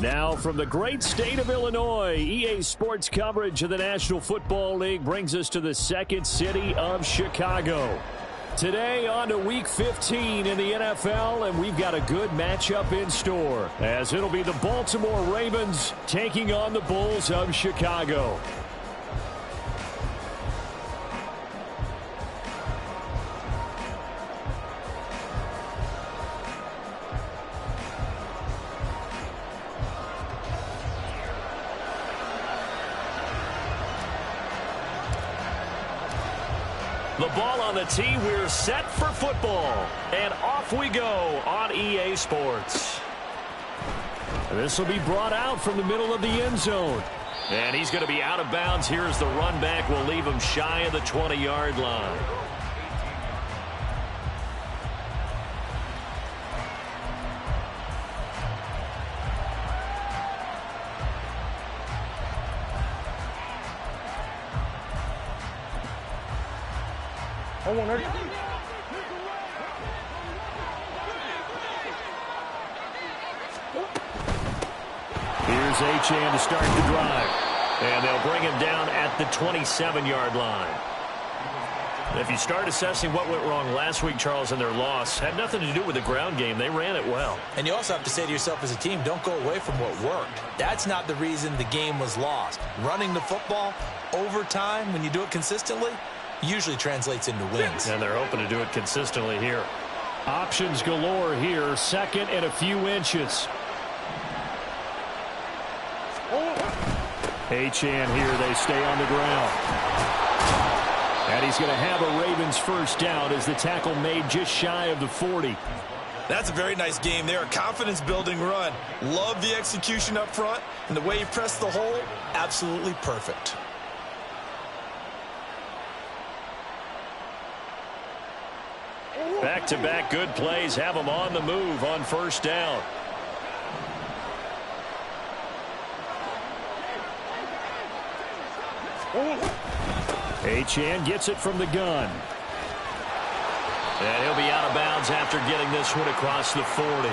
Now from the great state of Illinois, EA Sports coverage of the National Football League brings us to the second city of Chicago. Today on to Week 15 in the NFL, and we've got a good matchup in store, as it'll be the Baltimore Ravens taking on the Bulls of Chicago. The ball on the tee, we're set for football. And off we go on EA Sports. This will be brought out from the middle of the end zone. And he's going to be out of bounds. Here's the run back. We'll leave him shy of the 20-yard line. Here's Achane to start the drive. And they'll bring him down at the 27-yard line. If you start assessing what went wrong last week, Charles, in their loss, had nothing to do with the ground game. They ran it well. And you also have to say to yourself as a team, don't go away from what worked. That's not the reason the game was lost. Running the football over time, when you do it consistently, usually translates into wins. And they're hoping to do it consistently here. Options galore here. Second and a few inches. Achane here. They stay on the ground. And he's going to have a Ravens first down as the tackle made just shy of the 40. That's a very nice game there. A confidence-building run. Love the execution up front. And the way he pressed the hole, absolutely perfect. Back-to-back good plays have him on the move on first down. Achane gets it from the gun. And he'll be out of bounds after getting this one across the 40.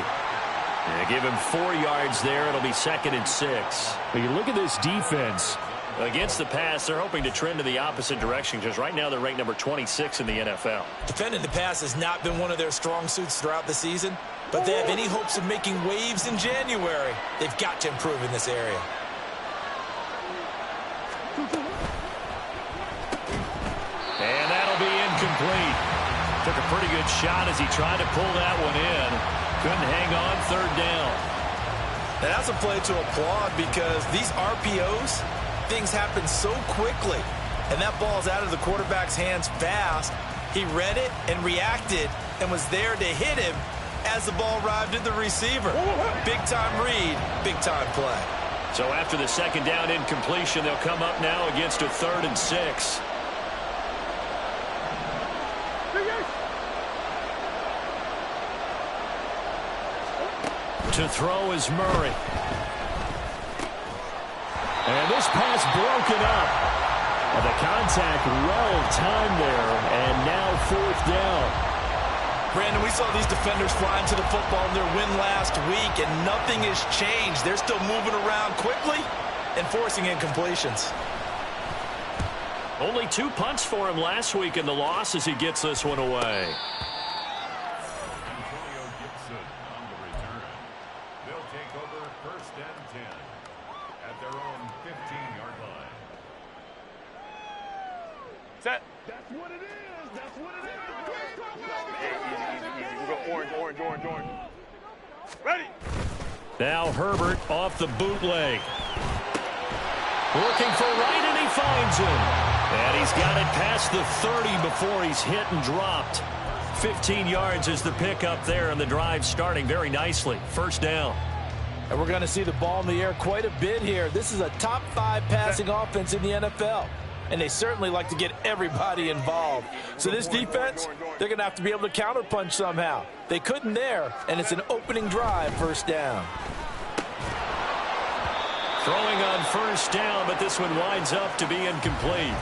And give him 4 yards there. It'll be 2nd and 6. But you look at this defense. Against the pass, they're hoping to trend in the opposite direction because right now they're ranked number 26 in the NFL. Defending the pass has not been one of their strong suits throughout the season, but they have any hopes of making waves in January. They've got to improve in this area. And that'll be incomplete. Took a pretty good shot as he tried to pull that one in. Couldn't hang on, 3rd down. And that's a play to applaud because these RPOs, things happen so quickly, and that ball's out of the quarterback's hands fast. He read it and reacted and was there to hit him as the ball arrived at the receiver. Big-time read, big-time play. So after the 2nd down incompletion, they'll come up now against a 3rd and 6. To throw is Murray. And this pass broken up. And the contact well-timed there. And now 4th down. Brandon, we saw these defenders flying to the football in their win last week, and nothing has changed. They're still moving around quickly and forcing incompletions. Only 2 punts for him last week in the loss as he gets this one away. Set. That's what it is. That's what it is. Easy. We'll go orange. Ready. Now Herbert off the bootleg. Looking for right, and he finds him. And he's got it past the 30 before he's hit and dropped. 15 yards is the pickup there, and the drive starting very nicely. First down. And we're going to see the ball in the air quite a bit here. This is a top 5 passing offense in the NFL. And they certainly like to get everybody involved. So this defense, they're going to have to be able to counterpunch somehow. They couldn't there, and it's an opening drive, first down. Throwing on first down, but this one winds up to be incomplete.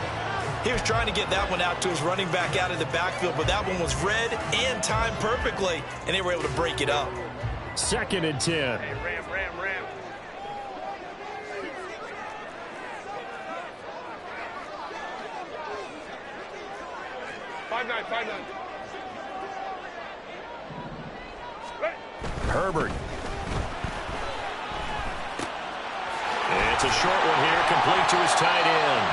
He was trying to get that one out to his running back out of the backfield, but that one was read and timed perfectly, and they were able to break it up. 2nd and 10. Hey, Ram. 5'9". Herbert. It's a short one here, complete to his tight end.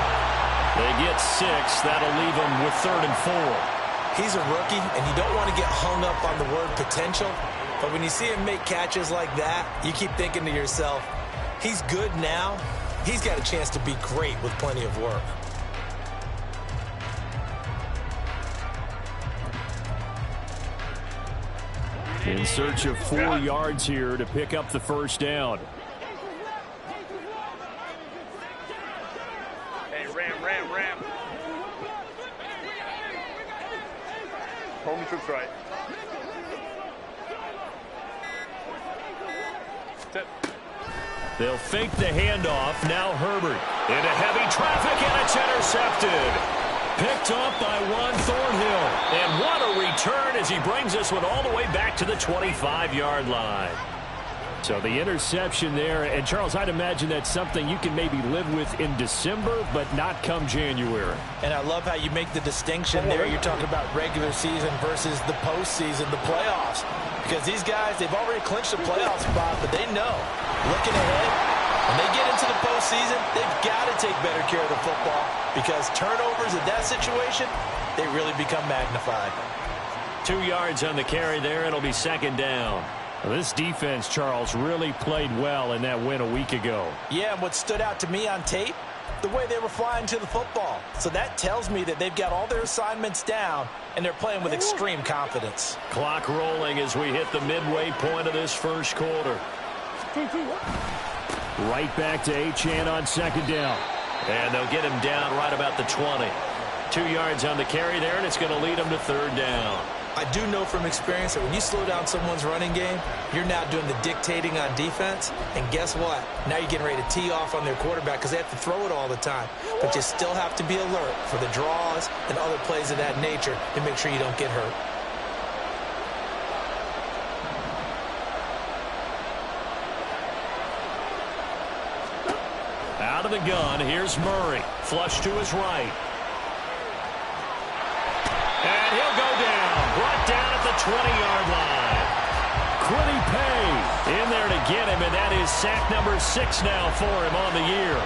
They get 6. That'll leave them with 3rd and 4. He's a rookie, and you don't want to get hung up on the word potential. But when you see him make catches like that, you keep thinking to yourself, he's good now. He's got a chance to be great with plenty of work. In search of 4 yards here to pick up the first down. Hey, ram. Homie troops right. Step. They'll fake the handoff. Now Herbert into heavy traffic, and it's intercepted. Picked off by Juan Thornhill. And what a return as he brings this one all the way back to the 25-yard line. So the interception there. And, Charles, I'd imagine that's something you can maybe live with in December, but not come January. And I love how you make the distinction there. You're talking about regular season versus the postseason, the playoffs. Because these guys, they've already clinched the playoff spot, but they know, looking ahead, when they get into the postseason, they've got to take better care of the football because turnovers in that situation, they really become magnified. 2 yards on the carry there. It'll be 2nd down. Well, this defense, Charles, really played well in that win a week ago. Yeah, and what stood out to me on tape, the way they were flying to the football. So that tells me that they've got all their assignments down, and they're playing with extreme confidence. Clock rolling as we hit the midway point of this first quarter. Right back to Achane on 2nd down. And they'll get him down right about the 20. 2 yards on the carry there, and it's going to lead them to 3rd down. I do know from experience that when you slow down someone's running game, you're now doing the dictating on defense. And guess what? Now you're getting ready to tee off on their quarterback because they have to throw it all the time. But you still have to be alert for the draws and other plays of that nature to make sure you don't get hurt. Out of the gun, here's Murray. Flush to his right. And he'll go down. Brought down at the 20-yard line. Quiddy Pay in there to get him, and that is sack number 6 now for him on the year.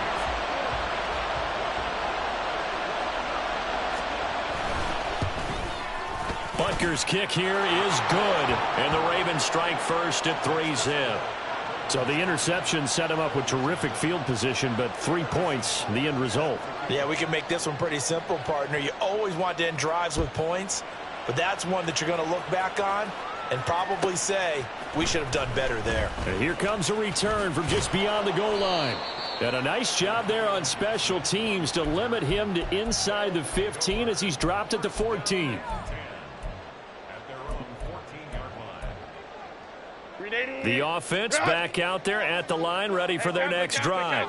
Butker's kick here is good, and the Ravens strike first at 3-zip. So the interception set him up with terrific field position, but 3 points, the end result. Yeah, we can make this one pretty simple, partner. You always want to end drives with points, but that's one that you're going to look back on and probably say, we should have done better there. And here comes a return from just beyond the goal line. And a nice job there on special teams to limit him to inside the 15 as he's dropped at the 14. The offense back out there at the line, ready for their next drive.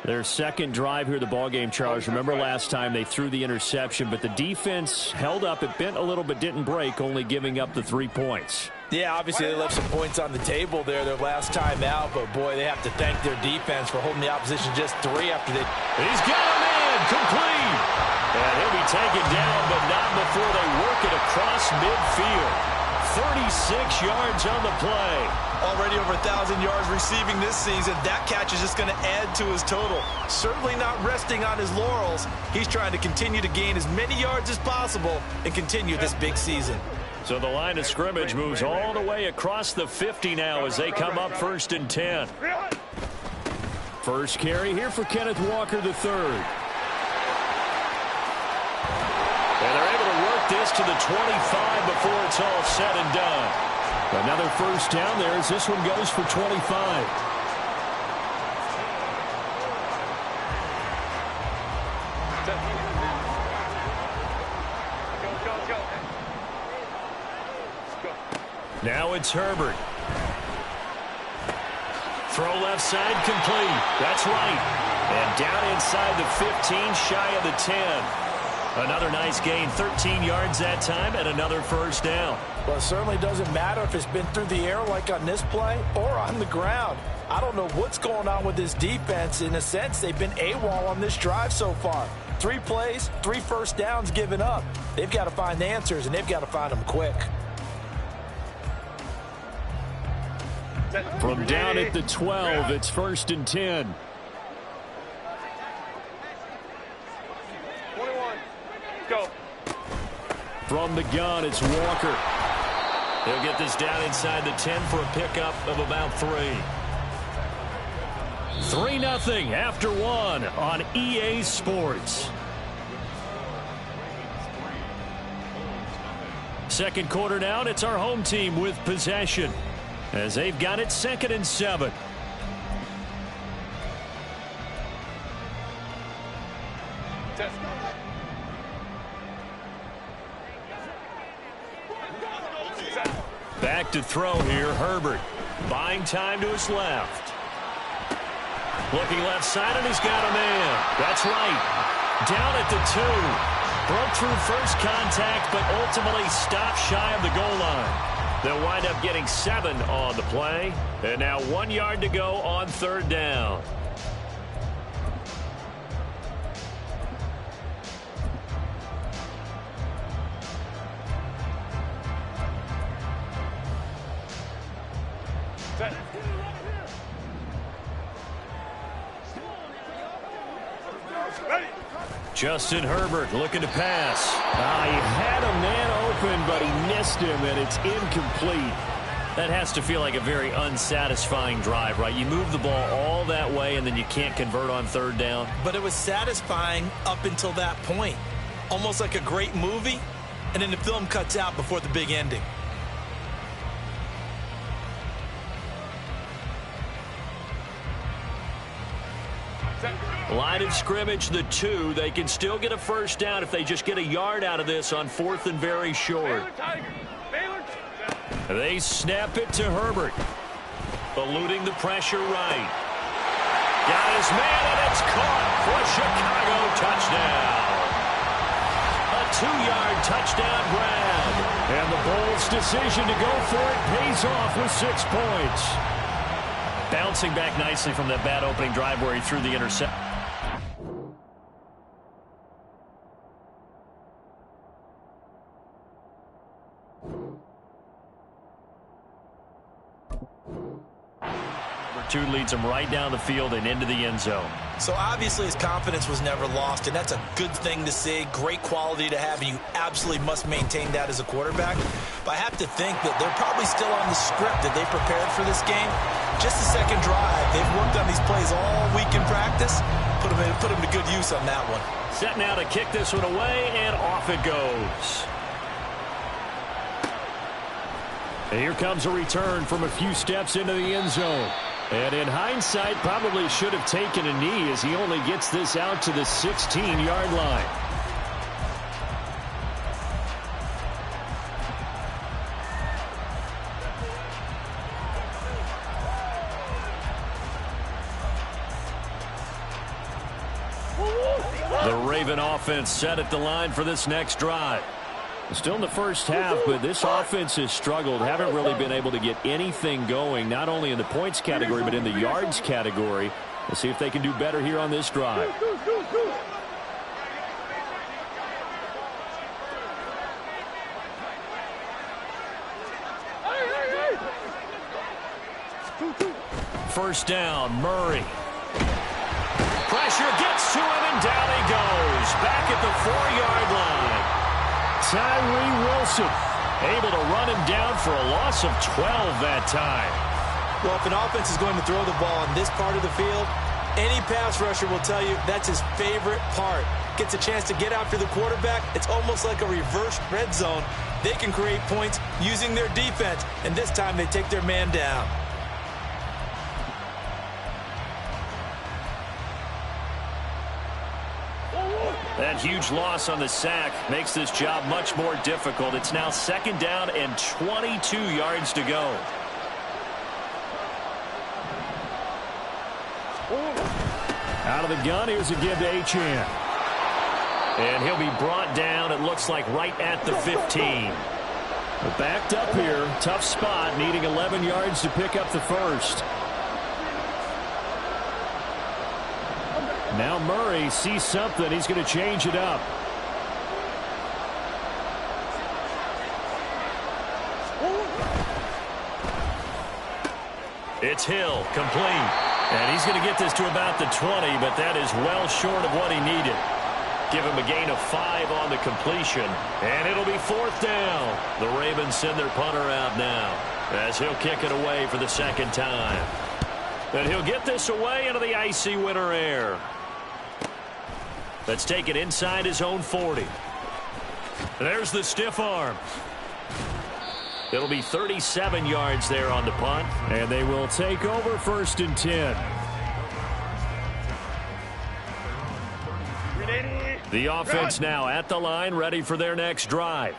Their second drive here of the ballgame, Charles. Remember last time they threw the interception, but the defense held up. It bent a little but didn't break, only giving up the 3 points. Yeah, obviously they left some points on the table there their last time out, but boy, they have to thank their defense for holding the opposition just 3 after they... He's got him in, complete. And he'll be taken down, but not before they work it across midfield. 36 yards on the play. Already over 1,000 yards receiving this season. That catch is just going to add to his total. Certainly not resting on his laurels. He's trying to continue to gain as many yards as possible and continue this big season. So the line of scrimmage moves all the way across the 50 now as they come up 1st and 10. First carry here for Kenneth Walker III. And they're able to work this to the 25 before it's all said and done. Another first down there as this one goes for 25. Now it's Herbert. Throw left side complete. That's right. And down inside the 15, shy of the 10. Another nice gain, 13 yards that time, and another first down. Well, it certainly doesn't matter if it's been through the air like on this play or on the ground. I don't know what's going on with this defense. In a sense, they've been AWOL on this drive so far. 3 plays, 3 first downs given up. They've got to find answers, and they've got to find them quick. From down at the 12, it's 1st and 10. 21. Go. From the gun, it's Walker. He'll get this down inside the 10 for a pickup of about 3. 3-0 after 1 on EA Sports. Second quarter now, and it's our home team with possession, as they've got it 2nd and 7. Test. Back to throw here, Herbert. Buying time to his left. Looking left side, and he's got a man. That's right. Down at the 2. Broke through first contact, but ultimately stopped shy of the goal line. They'll wind up getting 7 on the play. And now 1 yard to go on 3rd down. Justin Herbert looking to pass. He had a man open, but he missed him, and it's incomplete. That has to feel like a very unsatisfying drive, right? You move the ball all that way, and then you can't convert on 3rd down. But it was satisfying up until that point. Almost like a great movie, and then the film cuts out before the big ending. Line of scrimmage, the 2. They can still get a first down if they just get a yard out of this on 4th and very short. They snap it to Herbert. Eluding the pressure right. Got his man, and it's caught for a Chicago touchdown. A 2-yard touchdown grab. And the Bulls' decision to go for it pays off with 6 points. Bouncing back nicely from that bad opening drive where he threw the interception. Number 2 leads him right down the field and into the end zone. So obviously his confidence was never lost, and that's a good thing to see. Great quality to have, and you absolutely must maintain that as a quarterback. But I have to think that they're probably still on the script that they prepared for this game. Just the second drive. They've worked on these plays all week in practice. Put them to good use on that one. Set now to kick this one away, and off it goes. And here comes a return from a few steps into the end zone. And in hindsight, probably should have taken a knee as he only gets this out to the 16-yard line. The Raven offense set at the line for this next drive. Still in the first half, but this offense has struggled. Haven't really been able to get anything going, not only in the points category, but in the yards category. We'll see if they can do better here on this drive. First down, Murray. Pressure gets to him, and down he goes. Back at the 4-yard line. Tyree Wilson able to run him down for a loss of 12 that time. Well, if an offense is going to throw the ball on this part of the field, any pass rusher will tell you that's his favorite part. Gets a chance to get after the quarterback. It's almost like a reverse red zone. They can create points using their defense, and this time they take their man down. That huge loss on the sack makes this job much more difficult. It's now 2nd down and 22 yards to go. Out of the gun, here's a give to Achane. And he'll be brought down, it looks like, right at the 15. Backed up here. Tough spot, needing 11 yards to pick up the first. Now Murray sees something. He's going to change it up. It's Hill, complete. And he's going to get this to about the 20, but that is well short of what he needed. Give him a gain of 5 on the completion, and it'll be 4th down. The Ravens send their punter out now as he'll kick it away for the second time. And he'll get this away into the icy winter air. Let's take it inside his own 40. There's the stiff arm. It'll be 37 yards there on the punt, and they will take over 1st and 10. The offense now at the line, ready for their next drive.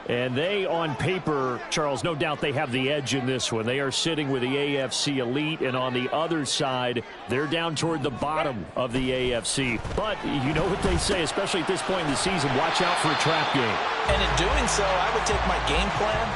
And they, on paper, Charles, no doubt they have the edge in this one. They are sitting with the AFC elite, and on the other side, they're down toward the bottom of the AFC. But you know what they say, especially at this point in the season, watch out for a trap game. And in doing so, I would take my game plan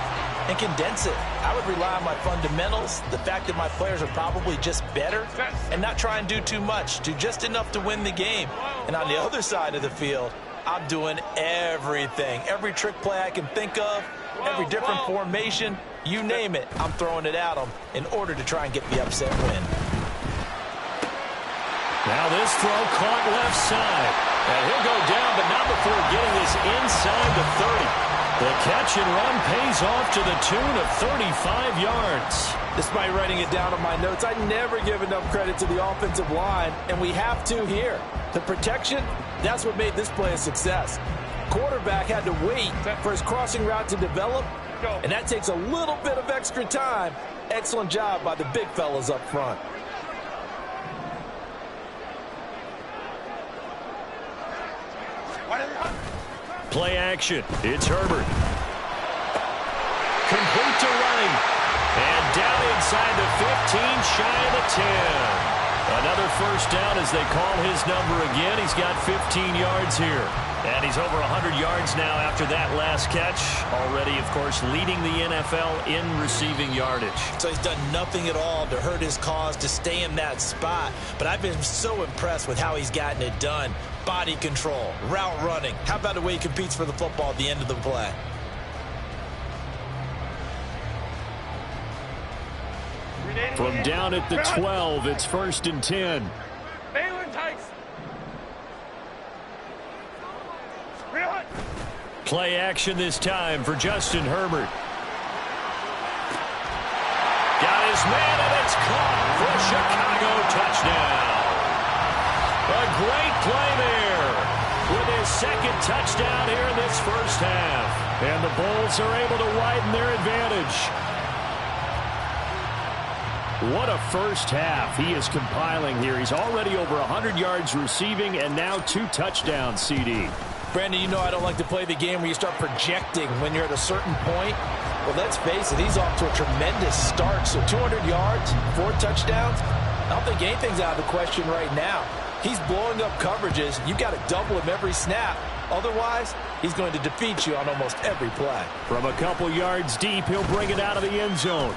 and condense it. I would rely on my fundamentals, the fact that my players are probably just better, and not try and do too much, do just enough to win the game. And on the other side of the field, I'm doing everything. Every trick play I can think of, every different formation, you name it, I'm throwing it at them in order to try and get the upset win. Now this throw caught left side. And he'll go down, but not before getting this inside the 30. The catch and run pays off to the tune of 35 yards. Despite writing it down on my notes, I never give enough credit to the offensive line, and we have to here. The protection, that's what made this play a success. Quarterback had to wait for his crossing route to develop, and that takes a little bit of extra time. Excellent job by the big fellas up front. Play action. It's Herbert. Complete to Wright. And down inside the 15, shy of the 10. Another first down as they call his number again. He's got 15 yards here. And he's over 100 yards now after that last catch. Already, of course, leading the NFL in receiving yardage. So he's done nothing at all to hurt his cause, to stay in that spot. But I've been so impressed with how he's gotten it done. Body control, route running. How about the way he competes for the football at the end of the play? From down at the 12, it's 1st and 10. Play action this time for Justin Herbert. Got his man, and it's caught for a Chicago touchdown. A great play there with his second touchdown here in this first half. And the Bulls are able to widen their advantage. What a first half he is compiling here. He's already over 100 yards receiving and now 2 touchdowns, CD. Brandon, you know I don't like to play the game where you start projecting when you're at a certain point. Well, let's face it, he's off to a tremendous start. So 200 yards, 4 touchdowns. I don't think anything's out of the question right now. He's blowing up coverages. You've got to double him every snap. Otherwise, he's going to defeat you on almost every play. From a couple yards deep, he'll bring it out of the end zone.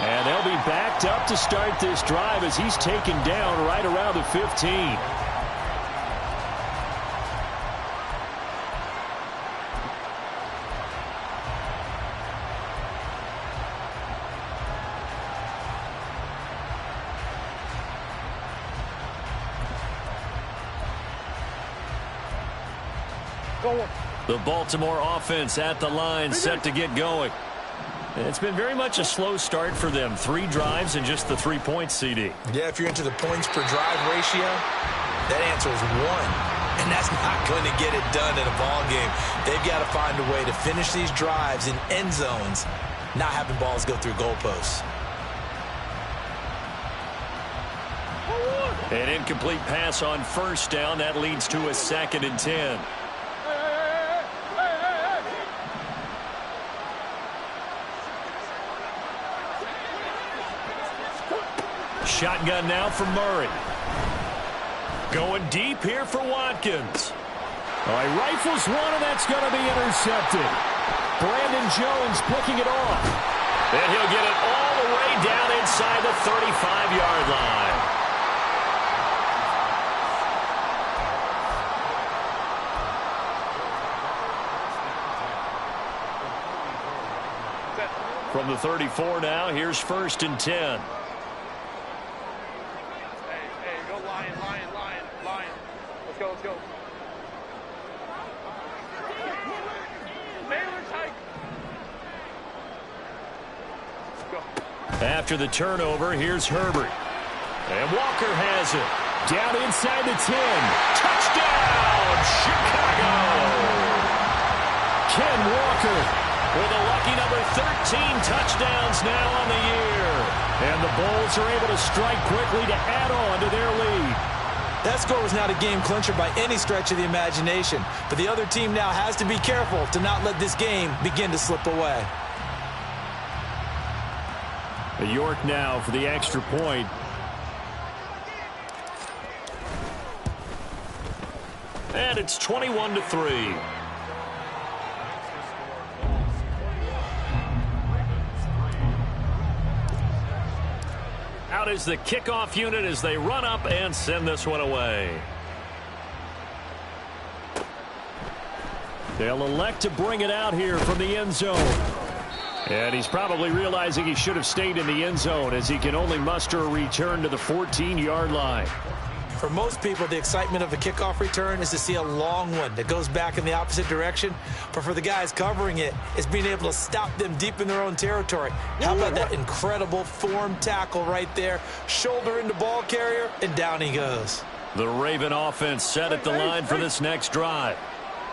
And they'll be backed up to start this drive as he's taken down right around the 15. The Baltimore offense at the line, set to get going. It's been very much a slow start for them. 3 drives and just the 3 points, CD. Yeah, if you're into the points per drive ratio, that answer is 1. And that's not going to get it done in a ball game. They've got to find a way to finish these drives in end zones, not having balls go through goalposts. An incomplete pass on first down. That leads to a 2nd and 10. Shotgun now for Murray. Going deep here for Watkins. He rifles one, and that's going to be intercepted. Brandon Jones picking it off. And he'll get it all the way down inside the 35-yard line. From the 34 now, here's 1st and 10. Hey, go Lion. Let's go. After the turnover, here's Herbert. And Walker has it. Down inside the 10. Touchdown, Chicago! Ken Walker with a lucky number 13 touchdowns now on the year. And the Bulls are able to strike quickly to add on to their lead. That score was not a game clincher by any stretch of the imagination. But the other team now has to be careful to not let this game begin to slip away. York now for the extra point. And it's 21-3. Out is the kickoff unit as they run up and send this one away. They'll elect to bring it out here from the end zone. And he's probably realizing he should have stayed in the end zone as he can only muster a return to the 14-yard line. For most people, the excitement of a kickoff return is to see a long one that goes back in the opposite direction. But for the guys covering it, it's being able to stop them deep in their own territory. How about that incredible form tackle right there? Shoulder into ball carrier, and down he goes. The Raven offense set at the line for this next drive.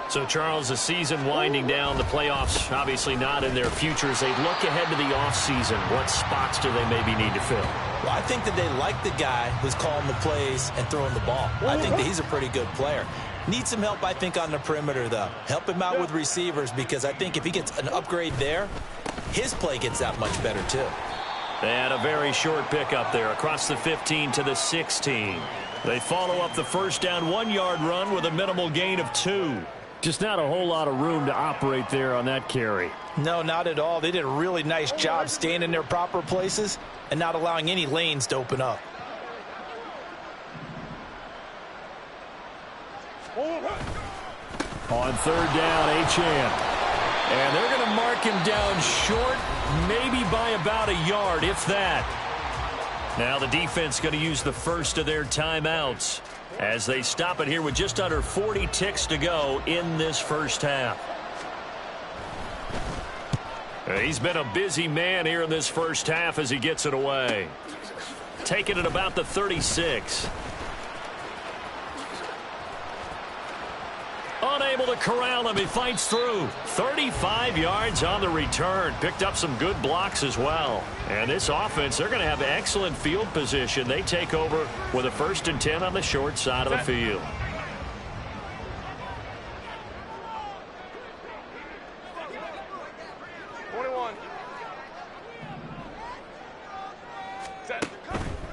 So, Charles, the season winding down, the playoffs obviously not in their future. As they look ahead to the offseason, what spots do they maybe need to fill? Well, I think that they like the guy who's calling the plays and throwing the ball. I think that he's a pretty good player. Needs some help, I think, on the perimeter, though. Help him out with receivers, because I think if he gets an upgrade there, his play gets that much better, too. And a very short pickup there across the 15 to the 16. They follow up the first down 1-yard run with a minimal gain of 2. Just not a whole lot of room to operate there on that carry. No, not at all. They did a really nice job staying in their proper places and not allowing any lanes to open up. On 3rd down, Achane. And they're going to mark him down short, maybe by about a yard, if that. Now the defense going to use the first of their timeouts as they stop it here with just under 40 ticks to go in this first half. He's been a busy man here in this first half as he gets it away. Taking it about the 36. Unable to corral him. He fights through. 35 yards on the return. Picked up some good blocks as well. And this offense, they're going to have excellent field position. They take over with a 1st and 10 on the short side of the field.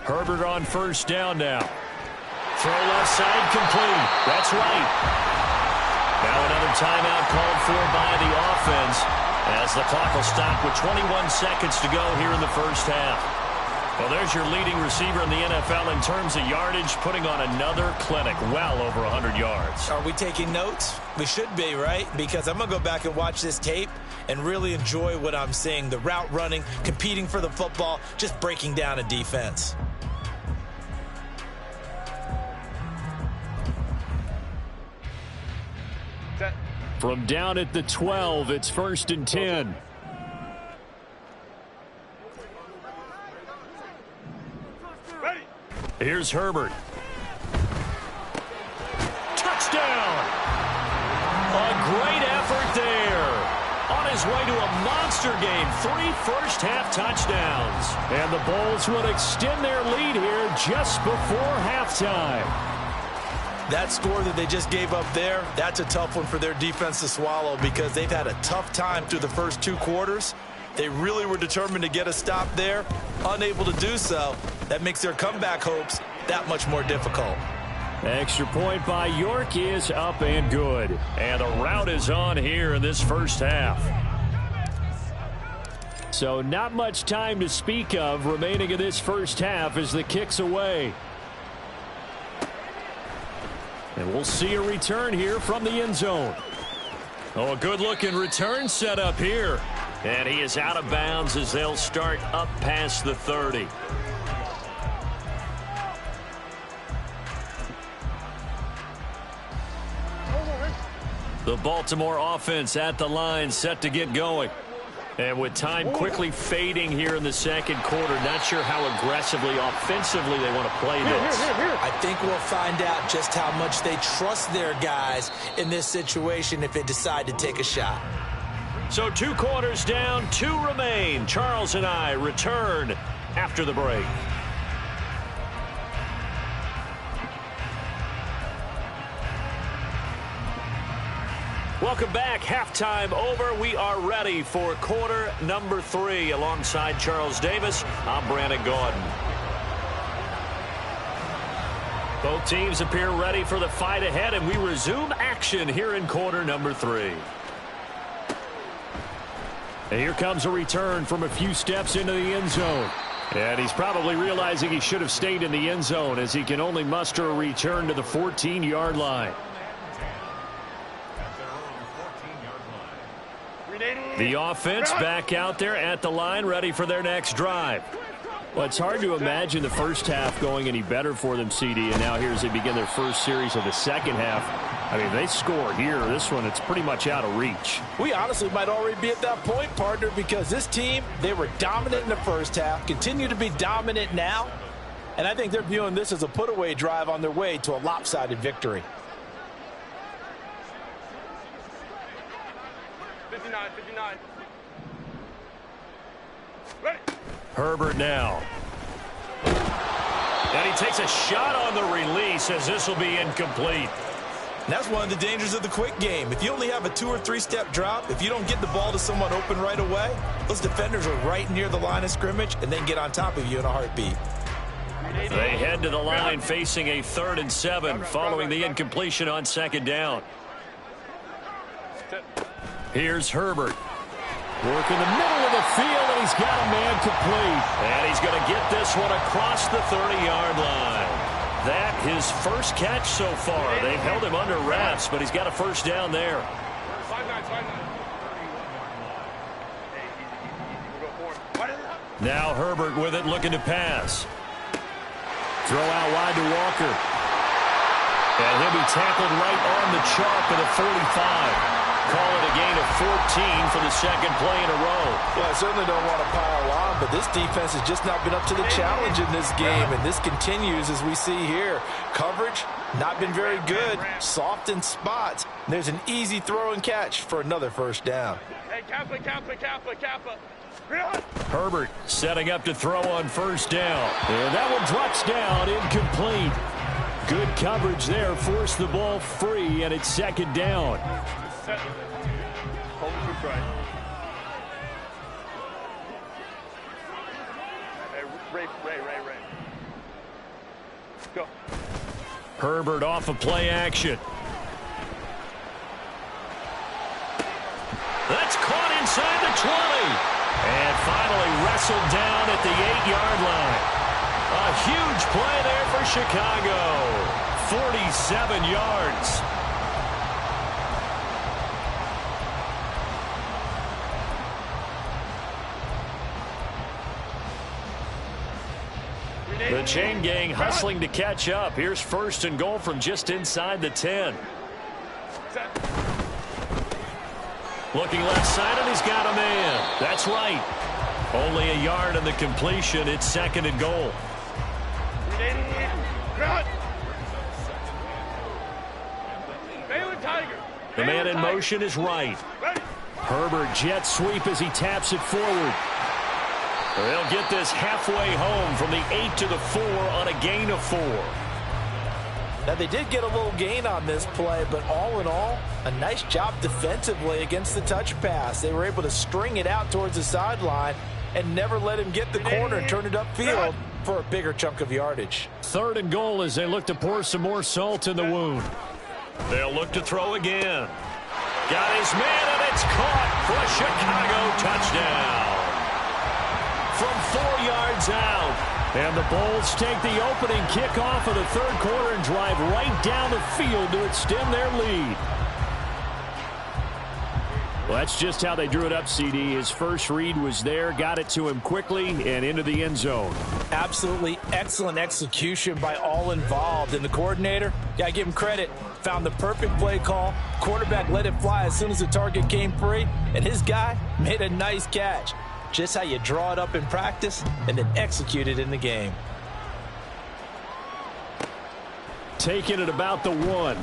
Herbert on 1st down now. Throw left side complete. That's right. Now another timeout called for by the offense as the clock will stop with 21 seconds to go here in the first half. Well, there's your leading receiver in the NFL in terms of yardage, putting on another clinic, well over 100 yards. Are we taking notes? We should be, right? Because I'm going to go back and watch this tape and really enjoy what I'm seeing. The route running, competing for the football, just breaking down a defense. From down at the 12, it's 1st and 10. Here's Herbert. Touchdown! A great effort there. On his way to a monster game, 3 first-half touchdowns. And the Bulls will extend their lead here just before halftime. That score that they just gave up there, that's a tough one for their defense to swallow because they've had a tough time through the first 2 quarters. They really were determined to get a stop there, unable to do so. That makes their comeback hopes that much more difficult. Extra point by York is up and good. And the rout is on here in this first half. So not much time to speak of remaining in this first half as the kick's away. And we'll see a return here from the end zone. Oh, a good-looking return set up here. And he is out of bounds as they'll start up past the 30. The Baltimore offense at the line, set to get going. And with time quickly fading here in the second quarter, not sure how aggressively, offensively they want to play this. I think we'll find out just how much they trust their guys in this situation if they decide to take a shot. So 2 quarters down, 2 remain. Charles and I return after the break. Welcome back. Halftime over. We are ready for quarter number 3. Alongside Charles Davis, I'm Brandon Gaudin. Both teams appear ready for the fight ahead, and we resume action here in quarter number 3. And here comes a return from a few steps into the end zone. And he's probably realizing he should have stayed in the end zone as he can only muster a return to the 14-yard line. The offense back out there at the line, ready for their next drive. Well, it's hard to imagine the first half going any better for them, CD, and now here as they begin their first series of the second half. I mean, they score here. This one, it's pretty much out of reach. We honestly might already be at that point, partner, because this team, they were dominant in the first half, continue to be dominant now, and I think they're viewing this as a put-away drive on their way to a lopsided victory. 59. Ready. Herbert now. And he takes a shot on the release as this will be incomplete. And that's one of the dangers of the quick game. If you only have a 2- or 3-step drop, if you don't get the ball to someone open right away, those defenders are right near the line of scrimmage and then get on top of you in a heartbeat. They head to the line facing a 3rd and 7 following the incompletion on 2nd down. Here's Herbert. Work in the middle of the field, and he's got a man complete. And he's going to get this one across the 30-yard line. That his first catch so far. They've held him under wraps, but he's got a first down there. Now Herbert with it, looking to pass. Throw out wide to Walker. And he'll be tackled right on the chalk of the 45. Call it a gain of 14 for the second play in a row. Well, I certainly don't want to pile on, but this defense has just not been up to the challenge in this game, and this continues as we see here. Coverage, not been very good, soft in spots. There's an easy throw and catch for another first down. Hey, Kappa. Herbert setting up to throw on first down. And that one drops down, incomplete. Good coverage there, forced the ball free, and it's second down. Set. Hold the good right. Hey, Ray. Go. Herbert off of play action. That's caught inside the 20. And finally wrestled down at the 8-yard line. A huge play there for Chicago. 47 yards. The chain gang hustling to catch up. Here's 1st and goal from just inside the 10. Looking left side, and he's got a man. That's right. Only a yard in the completion. It's 2nd and goal. The man in motion is right. Herbert jet sweep as he taps it forward. They'll get this halfway home from the 8 to the 4 on a gain of 4. Now, they did get a little gain on this play, but all in all, a nice job defensively against the touch pass. They were able to string it out towards the sideline and never let him get the corner and turn it upfield for a bigger chunk of yardage. 3rd and goal as they look to pour some more salt in the wound. They'll look to throw again. Got his man, and it's caught for a Chicago touchdown. From 4 yards out. And the Bulls take the opening kickoff of the 3rd quarter and drive right down the field to extend their lead. Well, that's just how they drew it up, CD. His first read was there, got it to him quickly, and into the end zone. Absolutely excellent execution by all involved. And the coordinator, got to give him credit, found the perfect play call. Quarterback let it fly as soon as the target came free, and his guy made a nice catch. Just how you draw it up in practice and then execute it in the game. Taking it about the 1.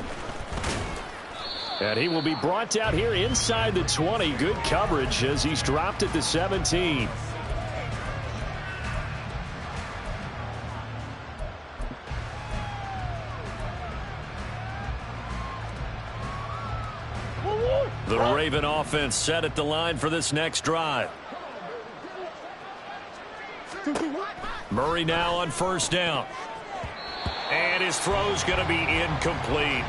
And he will be brought down here inside the 20. Good coverage as he's dropped at the 17. The Raven offense set at the line for this next drive. Murray now on 1st down. And his throw's going to be incomplete.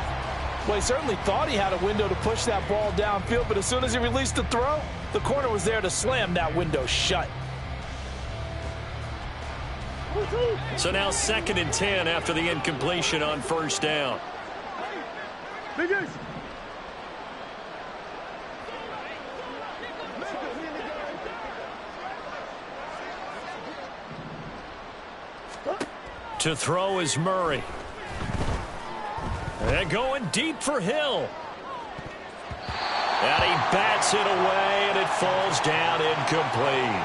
Well, he certainly thought he had a window to push that ball downfield, but as soon as he released the throw, the corner was there to slam that window shut. So now 2nd and 10 after the incompletion on 1st down. To throw is Murray. And going deep for Hill. And he bats it away, and it falls down incomplete.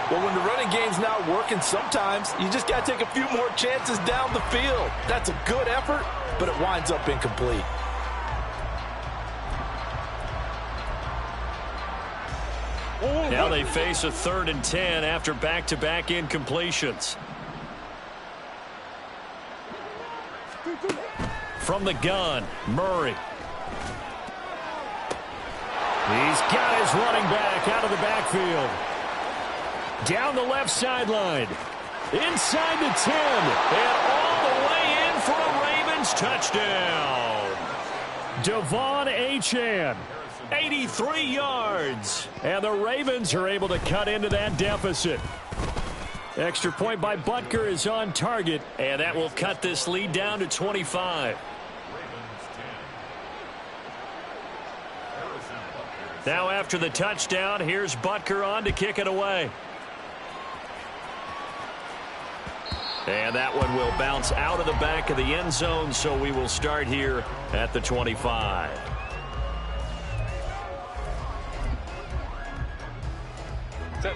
Well, when the running game's not working, sometimes you just got to take a few more chances down the field. That's a good effort, but it winds up incomplete. Now they face a 3rd and 10 after back-to-back incompletions. From the gun, Murray. He's got his running back out of the backfield. Down the left sideline. Inside the 10. And all the way in for a Ravens touchdown. Devon Achane. 83 yards. And the Ravens are able to cut into that deficit. Extra point by Butker is on target. And that will cut this lead down to 25. Now after the touchdown, here's Butker on to kick it away. And that one will bounce out of the back of the end zone, so we will start here at the 25.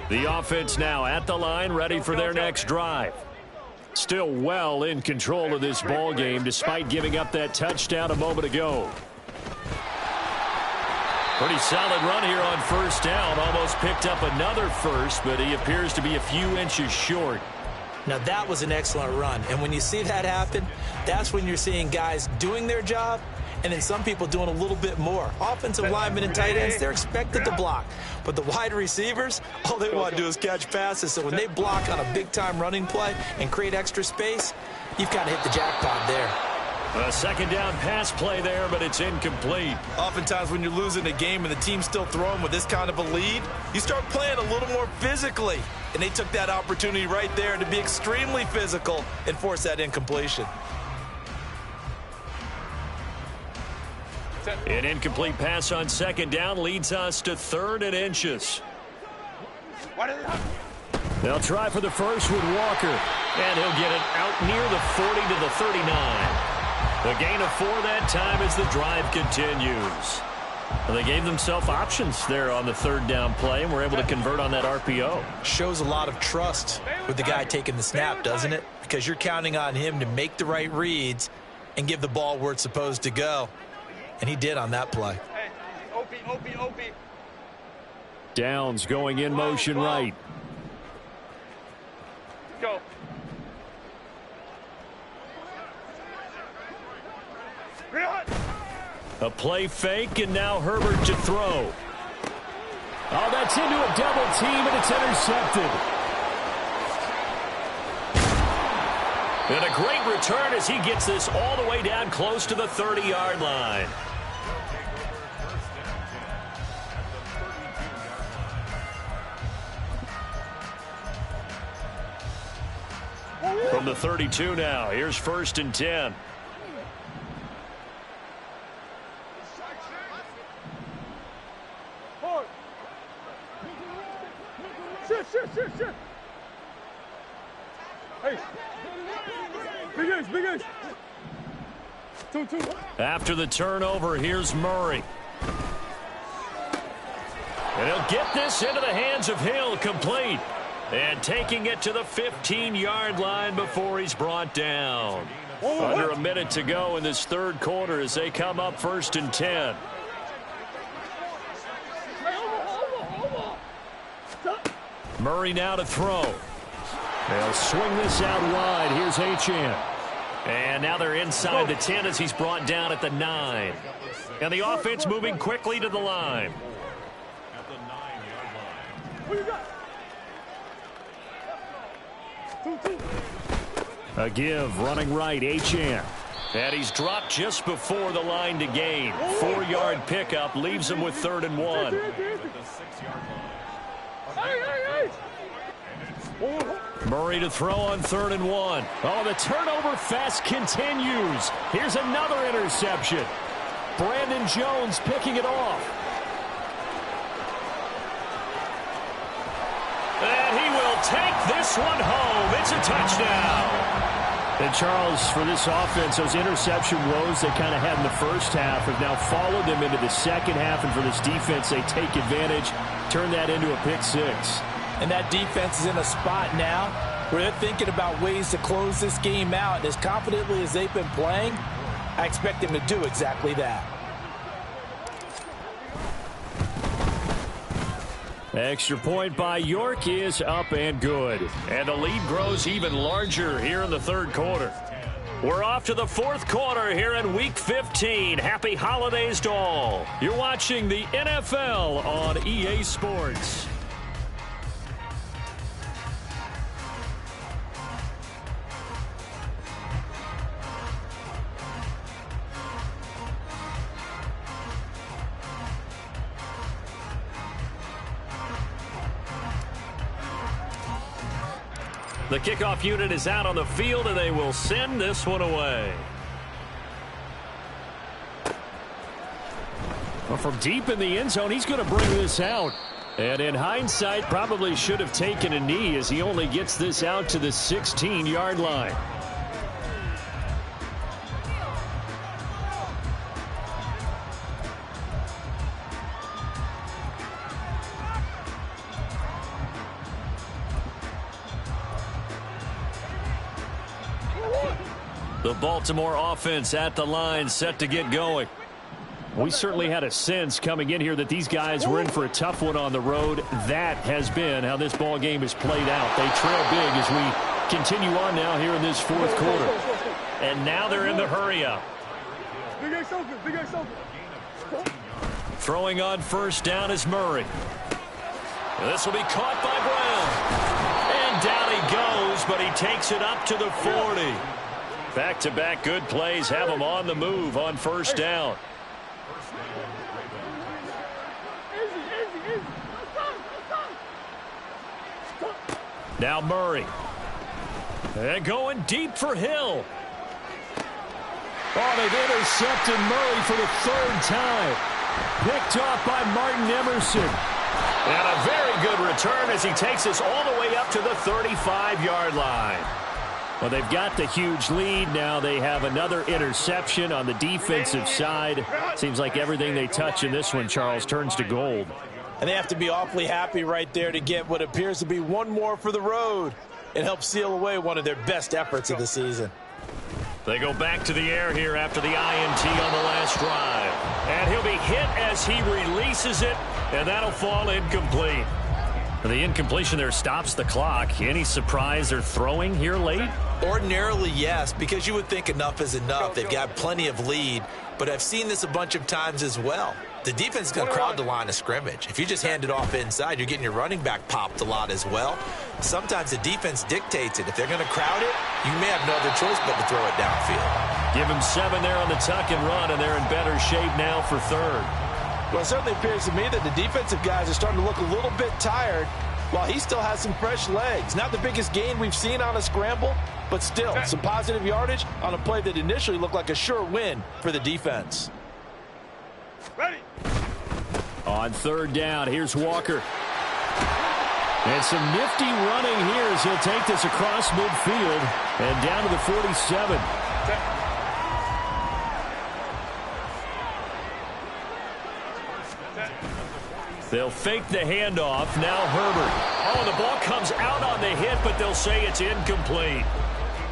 The offense now at the line, ready for their next drive. Still well in control of this ball game, despite giving up that touchdown a moment ago. Pretty solid run here on 1st down. Almost picked up another first, but he appears to be a few inches short. Now, that was an excellent run. And when you see that happen, that's when you're seeing guys doing their job and then some people doing a little bit more. Offensive linemen and tight ends, they're expected to block. But the wide receivers, all they want to do is catch passes. So when they block on a big-time running play and create extra space, you've got to hit the jackpot there. A 2nd down pass play there, but it's incomplete. Oftentimes when you're losing a game and the team's still throwing with this kind of a lead, you start playing a little more physically. And they took that opportunity right there to be extremely physical and force that incompletion. An incomplete pass on 2nd down leads us to 3rd and inches. They'll try for the first with Walker. And he'll get it out near the 40 to the 39. The gain of 4 that time as the drive continues. Well, they gave themselves options there on the 3rd down play and were able to convert on that RPO. Shows a lot of trust with the guy taking the snap, doesn't it? Because you're counting on him to make the right reads and give the ball where it's supposed to go. And he did on that play. Downs going in motion right. Go. A play fake, and now Herbert to throw. Oh, that's into a double team, and it's intercepted. And a great return as he gets this all the way down close to the 30-yard line. From the 32 now, here's 1st and 10. Shit. Hey. Big Ace. 2. After the turnover, here's Murray. And he'll get this into the hands of Hill, complete. And taking it to the 15-yard line before he's brought down. Under a minute to go in this third quarter as they come up 1st and 10. Murray now to throw. They'll swing this out wide. Here's Achane. And now they're inside the 10 as he's brought down at the 9. And the offense moving quickly to the line. A give, running right, Achane. And he's dropped just before the line to gain. 4-yard pickup leaves him with 3rd and 1. Murray to throw on 3rd and 1. Oh, the turnover fest continues. Here's another interception. Brandon Jones picking it off. And he will take this one home. It's a touchdown. And Charles, for this offense, those interception woes they kind of had in the first half have now followed them into the second half. And for this defense, they take advantage, turn that into a pick 6. And that defense is in a spot now where they're thinking about ways to close this game out. And as confidently as they've been playing, I expect them to do exactly that. Extra point by York is up and good. And the lead grows even larger here in the third quarter. We're off to the fourth quarter here in Week 15. Happy holidays to all. You're watching the NFL on EA Sports. The kickoff unit is out on the field, and they will send this one away. Well, from deep in the end zone, he's going to bring this out. And in hindsight, probably should have taken a knee as he only gets this out to the 16-yard line. The Baltimore offense at the line, set to get going. We certainly had a sense coming in here that these guys were in for a tough one on the road. That has been how this ball game has played out. They trail big as we continue on now here in this fourth quarter. And now they're in the hurry-up. Throwing on first down is Murray. And this will be caught by Brown. And down he goes, but he takes it up to the 40. Back-to-back good plays have him on the move on first down. Now Murray. And going deep for Hill. Oh, they've intercepted Murray for the third time. Picked off by Martin Emerson. And a very good return as he takes us all the way up to the 35-yard line. Well, they've got the huge lead. Now they have another interception on the defensive side. Seems like everything they touch in this one, Charles, turns to gold. And they have to be awfully happy right there to get what appears to be one more for the road and help seal away one of their best efforts of the season. They go back to the air here after the INT on the last drive. And he'll be hit as he releases it, and that'll fall incomplete. The incompletion there stops the clock. Any surprise they're throwing here late? Ordinarily, yes, because you would think enough is enough. They've got plenty of lead, but I've seen this a bunch of times as well. the defense is going to crowd the line of scrimmage. If you just hand it off inside, you're getting your running back popped a lot as well. Sometimes the defense dictates it. If they're going to crowd it, you may have no other choice but to throw it downfield. Give him 7 there on the tuck and run, and they're in better shape now for third. Well, it certainly appears to me that the defensive guys are starting to look a little bit tired while he still has some fresh legs. Not the biggest gain we've seen on a scramble, but still some positive yardage on a play that initially looked like a sure win for the defense. Ready. On third down, here's Walker. And some nifty running here as he'll take this across midfield and down to the 47. They'll fake the handoff. Now Herbert. Oh, the ball comes out on the hit, but they'll say it's incomplete.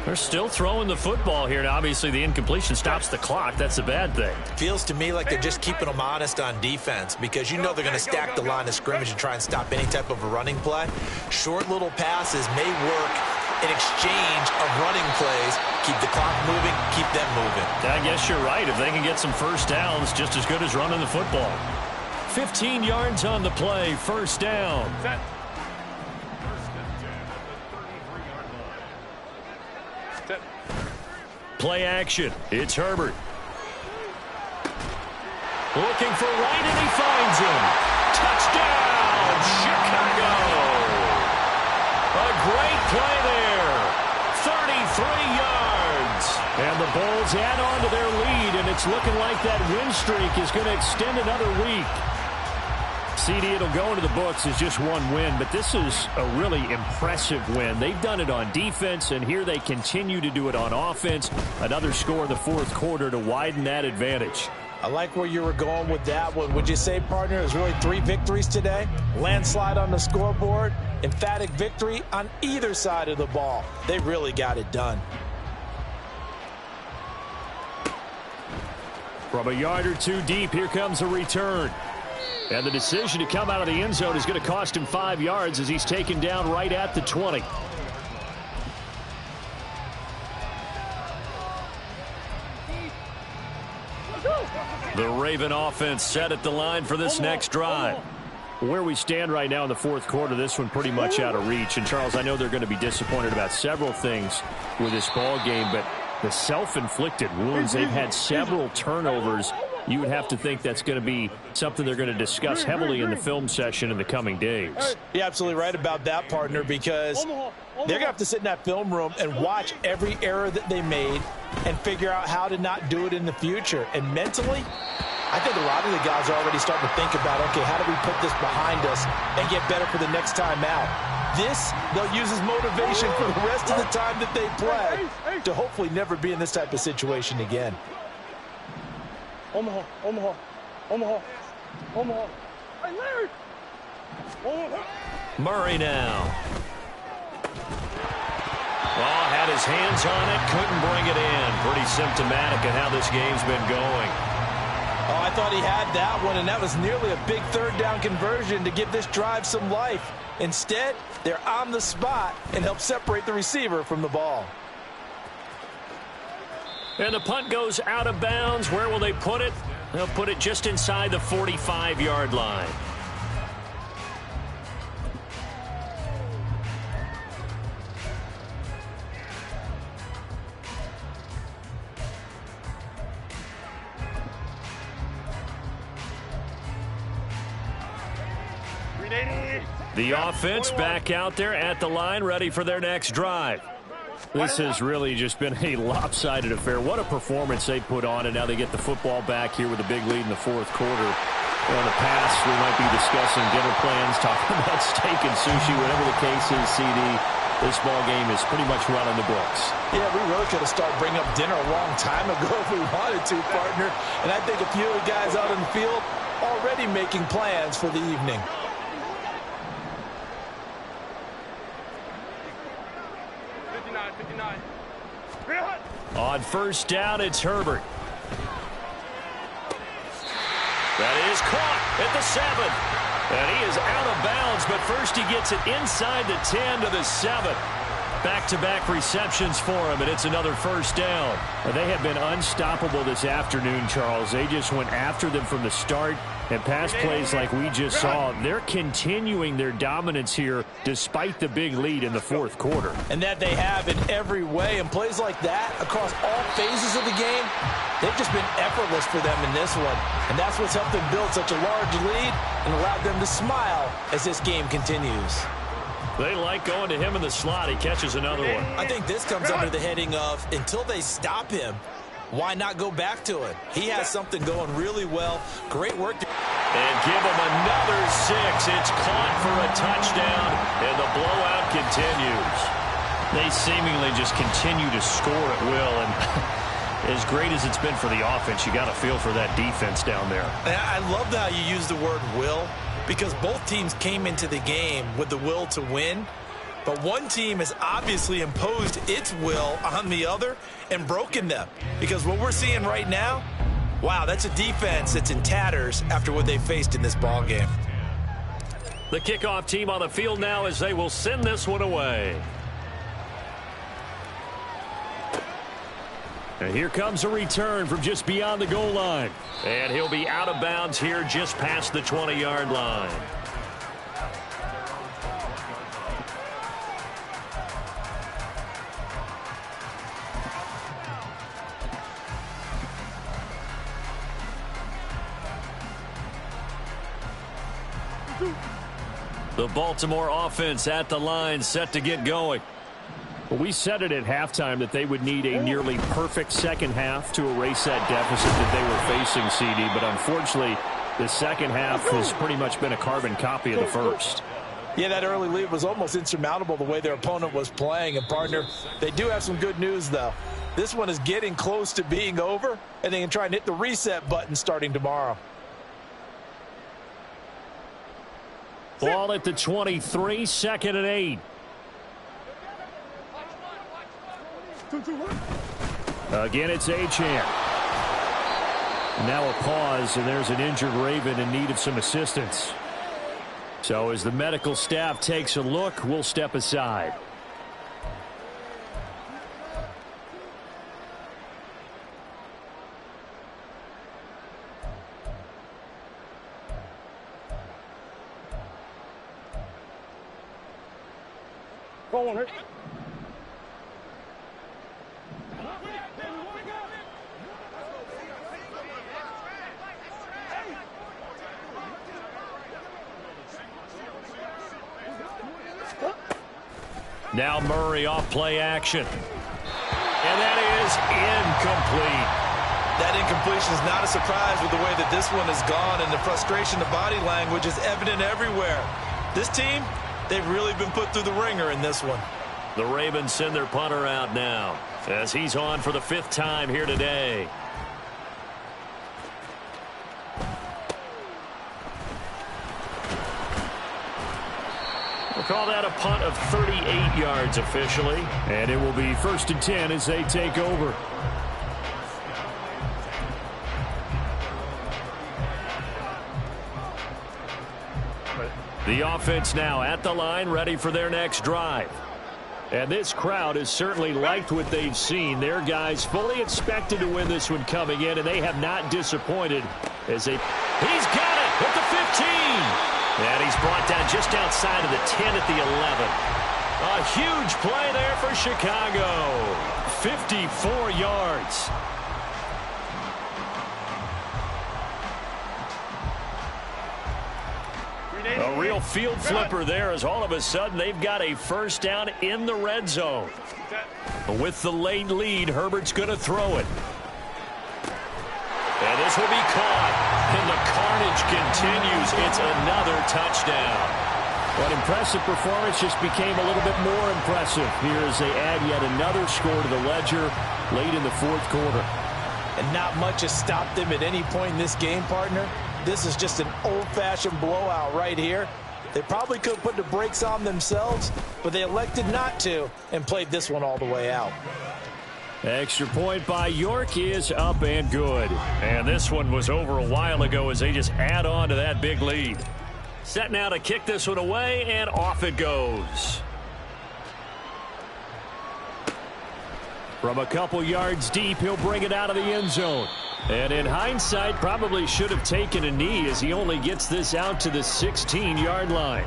They're still throwing the football here. Now, obviously, the incompletion stops the clock. That's a bad thing. Feels to me like they're just keeping them honest on defense because you know they're going to stack the line of scrimmage and try and stop any type of a running play. Short little passes may work in exchange of running plays. Keep the clock moving, keep them moving. I guess you're right. If they can get some first downs, just as good as running the football. 15 yards on the play, first down. Set. Play action. It's Herbert. Looking for right, and he finds him. Touchdown, Chicago. A great play there. 33 yards. And the Bulls add on to their lead, and it's looking like that win streak is going to extend another week. CD, it'll go into the books as just one win, but this is a really impressive win. They've done it on defense, and here they continue to do it on offense. Another score in the fourth quarter to widen that advantage. I like where you were going with that one. Would you say, partner, it was really 3 victories today? Landslide on the scoreboard, emphatic victory on either side of the ball. They really got it done. From a yard or two deep, here comes a return. And the decision to come out of the end zone is going to cost him 5 yards as he's taken down right at the 20. The Raven offense set at the line for this next drive. Where we stand right now in the fourth quarter, this one pretty much out of reach. And, Charles, I know they're going to be disappointed about several things with this ball game, but the self-inflicted wounds, they've had several turnovers. You would have to think that's going to be something they're going to discuss heavily in the film session in the coming days. You're absolutely right about that, partner, because they're going to have to sit in that film room and watch every error that they made and figure out how to not do it in the future. And mentally, I think a lot of the guys are already starting to think about, okay, how do we put this behind us and get better for the next time out? This, they'll use as motivation for the rest of the time that they play to hopefully never be in this type of situation again. Omaha, Omaha, Omaha, Omaha. Hey, Larry! Omaha. Murray now. Well, had his hands on it, couldn't bring it in. Pretty symptomatic of how this game's been going. Oh, I thought he had that one, and that was nearly a big third down conversion to give this drive some life. Instead, they're on the spot and help separate the receiver from the ball. And the punt goes out of bounds. Where will they put it? They'll put it just inside the 45-yard line. The offense back out there at the line, ready for their next drive. This has really just been a lopsided affair. What a performance they put on, and now they get the football back here with a big lead in the fourth quarter. Well, in the past, we might be discussing dinner plans, talking about steak and sushi, whatever the case is, CD. This ball game is pretty much run in the books. Yeah, we really could have started bringing up dinner a long time ago if we wanted to, partner. And I think a few of the guys out in the field already making plans for the evening. On first down, it's Herbert. That is caught at the 7. And he is out of bounds, but first he gets it inside the 10 to the 7. Back-to-back receptions for him, and it's another first down. They have been unstoppable this afternoon, Charles. They just went after them from the start. And pass plays like we just saw, they're continuing their dominance here despite the big lead in the fourth quarter. And that they have in every way. And plays like that across all phases of the game, they've just been effortless for them in this one. And that's what's helped them build such a large lead and allowed them to smile as this game continues. They like going to him in the slot. He catches another one. I think this comes under the heading of, until they stop him, why not go back to it? He has something going really well. Great work. And give him another 6. It's caught for a touchdown, and the blowout continues. They seemingly just continue to score at will, and as great as it's been for the offense, you got to feel for that defense down there. I love how you use the word will, because both teams came into the game with the will to win. But one team has obviously imposed its will on the other and broken them. Because what we're seeing right now, wow, that's a defense that's in tatters after what they faced in this ball game. The kickoff team on the field now as they will send this one away. And here comes a return from just beyond the goal line. And he'll be out of bounds here just past the 20-yard line. The Baltimore offense at the line, set to get going. Well, we said it at halftime that they would need a nearly perfect second half to erase that deficit that they were facing, CD. But unfortunately, the second half has pretty much been a carbon copy of the first. Yeah, that early lead was almost insurmountable the way their opponent was playing. And, partner, they do have some good news, though. This one is getting close to being over, and they can try and hit the reset button starting tomorrow. Ball at the 23, 2nd and 8. Again, it's Achane. Now a pause, and there's an injured Raven in need of some assistance. So as the medical staff takes a look, we'll step aside. Go on, Rick. Now Murray off play action. And that is incomplete. That incompletion is not a surprise with the way that this one has gone, and the frustration, the body language is evident everywhere. This team, they've really been put through the ringer in this one. The Ravens send their punter out now as he's on for the 5th time here today. We'll call that a punt of 38 yards officially, and it will be 1st and 10 as they take over. The offense now at the line, ready for their next drive. And this crowd has certainly liked what they've seen. Their guys fully expected to win this one coming in, and they have not disappointed as they... He's got it at the 15. And he's brought down just outside of the 10 at the 11. A huge play there for Chicago. 54 yards. A real field flipper there as all of a sudden they've got a first down in the red zone. With the late lead, Herbert's going to throw it. And this will be caught. And the carnage continues. It's another touchdown. But impressive performance just became a little bit more impressive here as they add yet another score to the ledger late in the 4th quarter. And not much has stopped them at any point in this game, partner. This is just an old-fashioned blowout right here. They probably could have put the brakes on themselves, but they elected not to and played this one all the way out. Extra point by York is up and good. And this one was over a while ago as they just add on to that big lead. Set now to kick this one away, and off it goes. From a couple yards deep, he'll bring it out of the end zone. And in hindsight, probably should have taken a knee as he only gets this out to the 16-yard line.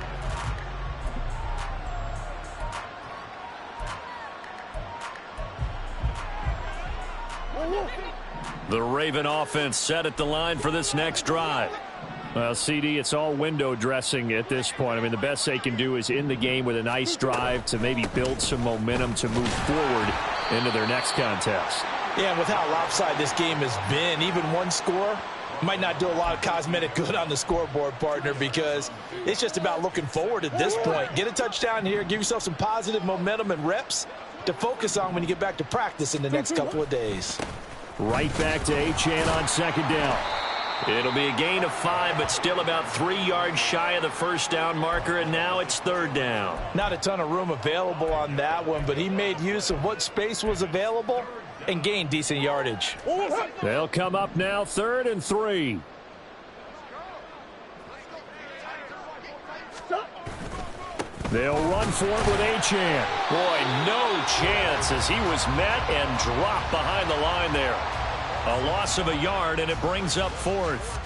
The Raven offense set at the line for this next drive. Well, CD, it's all window dressing at this point. I mean, the best they can do is end the game with a nice drive to maybe build some momentum to move forward into their next contest. Yeah, and with how lopsided this game has been, even one score might not do a lot of cosmetic good on the scoreboard, partner, because it's just about looking forward at this point. Get a touchdown here, give yourself some positive momentum and reps to focus on when you get back to practice in the next couple of days. Right back to Achane on second down. It'll be a gain of 5, but still about 3 yards shy of the first down marker, and now it's third down. Not a ton of room available on that one, but he made use of what space was available and gained decent yardage. They'll come up now, 3rd and 3. They'll run for it with Achane. Boy, no chance as he was met and dropped behind the line there. A loss of a yard, and it brings up 4th.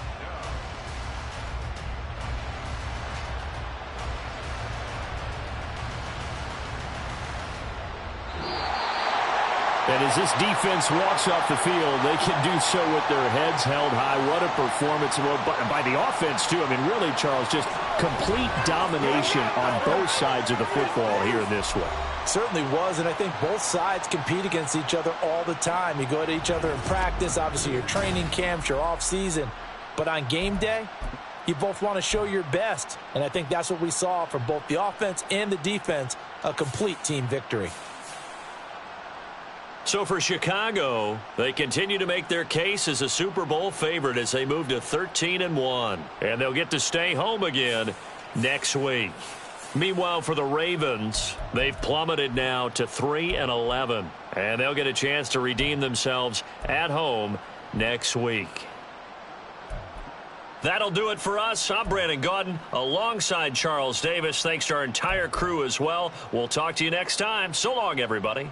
And as this defense walks off the field, they can do so with their heads held high. What a performance by the offense, too. I mean, really, Charles, just complete domination on both sides of the football here in this one. Certainly was, and I think both sides compete against each other all the time. You go to each other in practice, obviously your training camps, your off-season. But on game day, you both want to show your best. And I think that's what we saw from both the offense and the defense, a complete team victory. So for Chicago, they continue to make their case as a Super Bowl favorite as they move to 13-1. And they'll get to stay home again next week. Meanwhile, for the Ravens, they've plummeted now to 3-11. And they'll get a chance to redeem themselves at home next week. That'll do it for us. I'm Brandon Gaudin alongside Charles Davis. Thanks to our entire crew as well. We'll talk to you next time. So long, everybody.